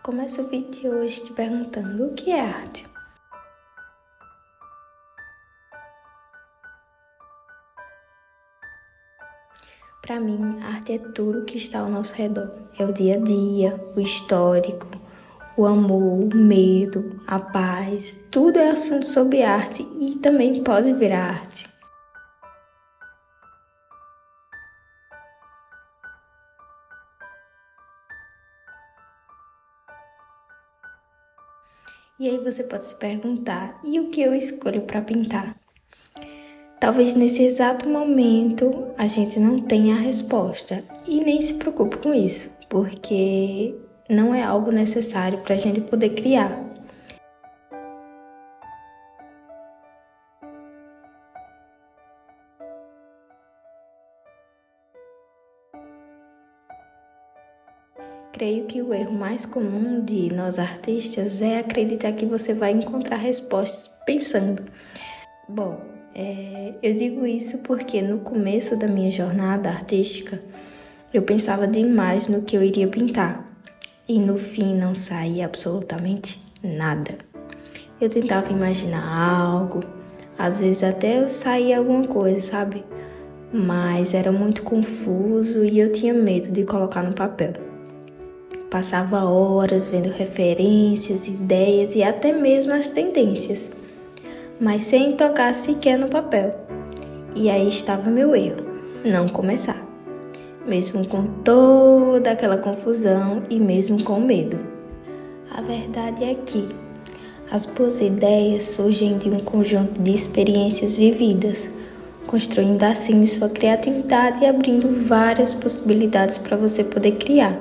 Começo o vídeo de hoje te perguntando o que é arte. Para mim, arte é tudo que está ao nosso redor. É o dia a dia, o histórico, o amor, o medo, a paz. Tudo é assunto sobre arte e também pode virar arte. E aí você pode se perguntar, e o que eu escolho para pintar? Talvez nesse exato momento a gente não tenha a resposta e nem se preocupe com isso, porque não é algo necessário para a gente poder criar. Creio que o erro mais comum de nós artistas é acreditar que você vai encontrar respostas pensando. Bom, eu digo isso porque no começo da minha jornada artística, eu pensava demais no que eu iria pintar e no fim não saía absolutamente nada. Eu tentava imaginar algo, às vezes até saía alguma coisa, sabe? Mas era muito confuso e eu tinha medo de colocar no papel. Passava horas vendo referências, ideias e até mesmo as tendências, mas sem tocar sequer no papel. E aí estava meu erro, não começar, mesmo com toda aquela confusão e mesmo com medo. A verdade é que as boas ideias surgem de um conjunto de experiências vividas, construindo assim sua criatividade e abrindo várias possibilidades para você poder criar.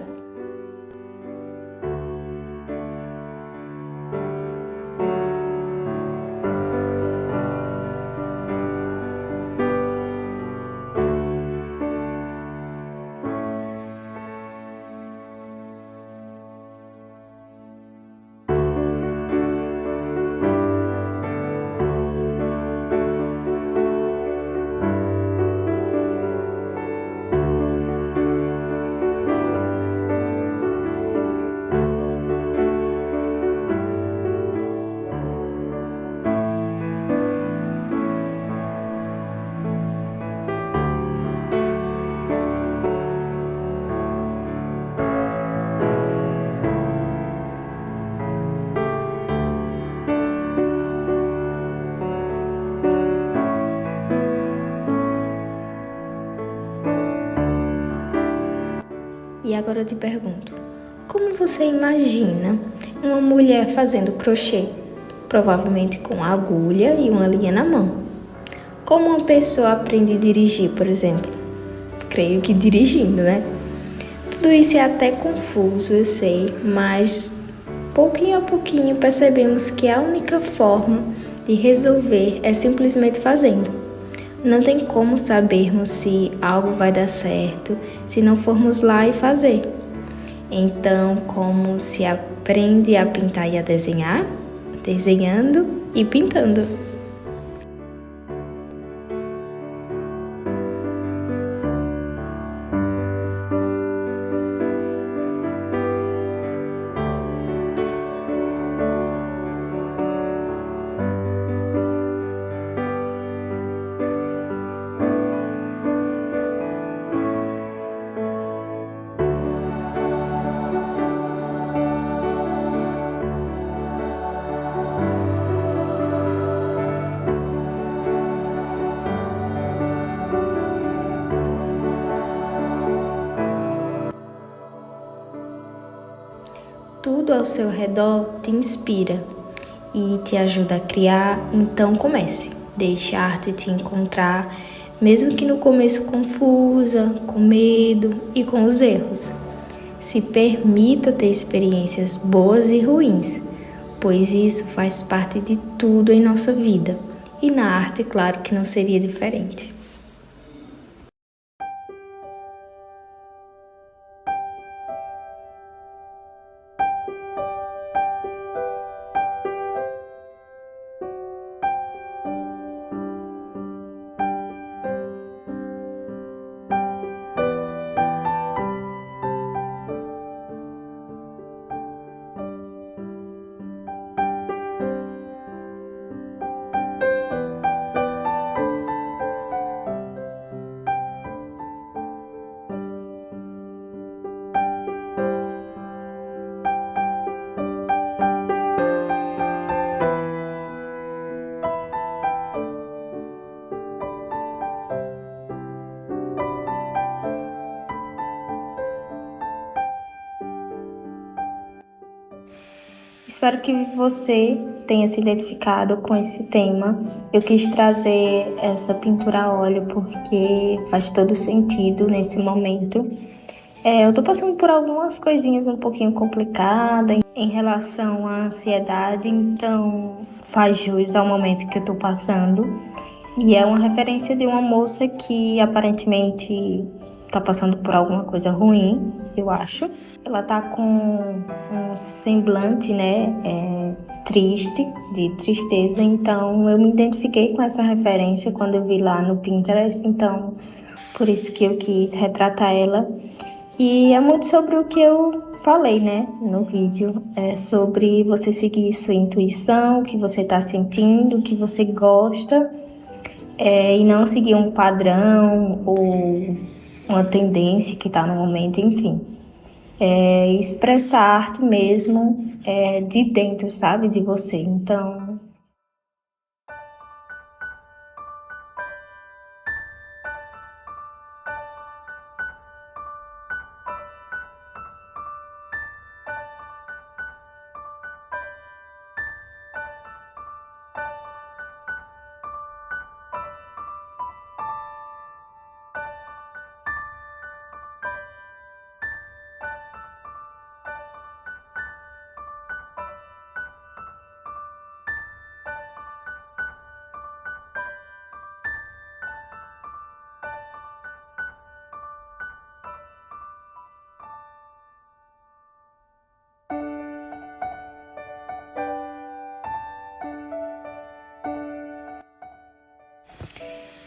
E agora eu te pergunto, como você imagina uma mulher fazendo crochê? Provavelmente com agulha e uma linha na mão. Como uma pessoa aprende a dirigir, por exemplo? Creio que dirigindo, né? Tudo isso é até confuso, eu sei, mas pouquinho a pouquinho percebemos que a única forma de resolver é simplesmente fazendo. Não tem como sabermos se algo vai dar certo se não formos lá e fazer. Então, como se aprende a pintar e a desenhar? Desenhando e pintando. Tudo ao seu redor te inspira e te ajuda a criar, então comece. Deixe a arte te encontrar, mesmo que no começo confusa, com medo e com os erros. Se permita ter experiências boas e ruins, pois isso faz parte de tudo em nossa vida. E na arte, claro que não seria diferente. Espero que você tenha se identificado com esse tema. Eu quis trazer essa pintura a óleo porque faz todo sentido nesse momento. Eu tô passando por algumas coisinhas um pouquinho complicadas em relação à ansiedade, então faz jus ao momento que eu tô passando. E é uma referência de uma moça que aparentemente tá passando por alguma coisa ruim, eu acho. Ela tá com um semblante, né, triste, de tristeza, então eu me identifiquei com essa referência quando eu vi lá no Pinterest, então por isso que eu quis retratar ela. E é muito sobre o que eu falei, né, no vídeo. É sobre você seguir sua intuição, o que você tá sentindo, o que você gosta, e não seguir um padrão ou uma tendência que tá no momento, enfim. Expressar a arte mesmo de dentro, sabe, de você. Então,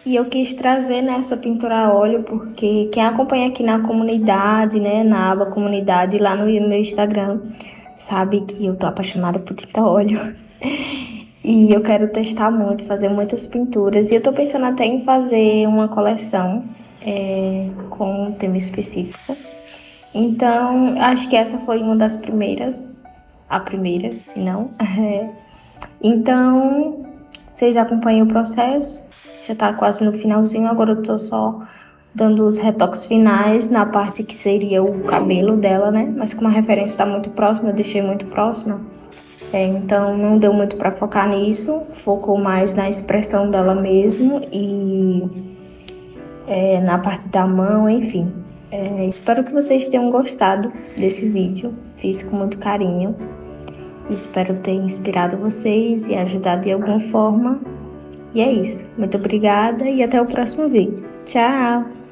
e eu quis trazer nessa pintura a óleo porque quem acompanha aqui na comunidade, né, na aba comunidade, lá no meu Instagram, sabe que eu tô apaixonada por tinta a óleo. E eu quero testar muito, fazer muitas pinturas. E eu tô pensando até em fazer uma coleção com um tema específico. Então, acho que essa foi uma das primeiras. A primeira, se não. Então, vocês acompanham o processo. Já tá quase no finalzinho. Agora eu tô só dando os retoques finais na parte que seria o cabelo dela, né? Mas como a referência tá muito próxima, eu deixei muito próxima. Então não deu muito para focar nisso, focou mais na expressão dela mesmo e na parte da mão, enfim. Espero que vocês tenham gostado desse vídeo, fiz com muito carinho. Espero ter inspirado vocês e ajudado de alguma forma. E é isso, muito obrigada e até o próximo vídeo. Tchau!